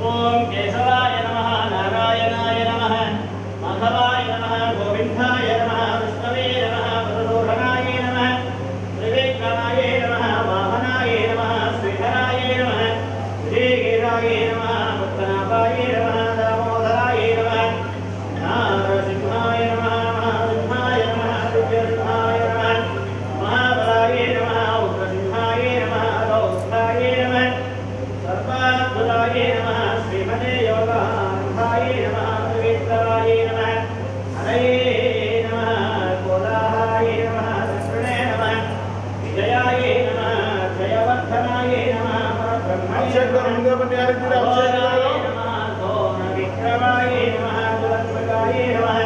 ओम केशवाय नमः नारायणाय नमः माधवाय नमः गोविंदाय नमः विष्णवे नमः वरदोषणाय नमः त्रिविक्रमाय नमः वाहनाय नमः श्रीधराय नमः श्रीगिराय नमः पद्मनाभाय नमः दामोदराय नमः नारसिंहाय नमः महासिंहाय नमः दिव्यसिंहाय नमः महाबलाय नमः उग्रसिंहाय नमः गौस्थाय नमः सर्वाद्भुताय नमः श्रीमते योगानंदाय नमः त्रिविक्रमाय नमः हरये नमः कोलाहाय नमः दक्षिणे नमः विजयाय नमः जयवर्धनाय नमः परब्रह्मणे नमः सोमविक्रमाय नमः दुरत्मकाय नमः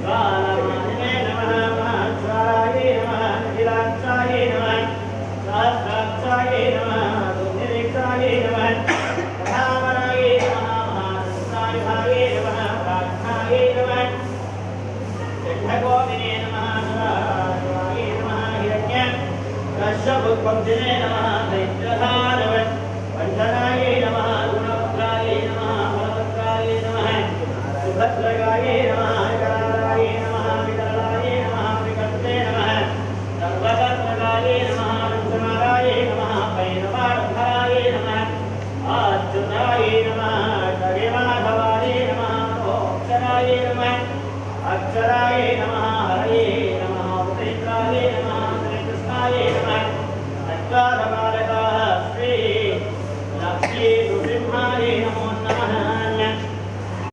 ज्वालमालिने नमः महाज्वालाय नमः निखिलाक्षाय नमः सहस्राक्षाय नमः दुर्निरीक्षाय नमः कथावराय नमः महासंसायुधाय नमः प्रार्थनाय नमः यज्ञगोविने नमः सदाशिवाय नमः हिरण्य कश्यपपुत्पन्थिने नमः दैत्यधानव वंदनाय नमः गुणवक्त्राय नमः बलवक्त्राय नमः सुभद्रगाय नमः कराय नमः विकलाय नमः विकर्ते नमः सर्वकर्मकाय नमः वंशनाराय नमः पैनवाडम्बराय नमः अच्युताय नमः जगन्नाथाय नमः मोक्षराय नमः अक्षराय नमः हरये नमः उपेन्द्राय नमः श्रीकृष्णाय नमः अच्युताय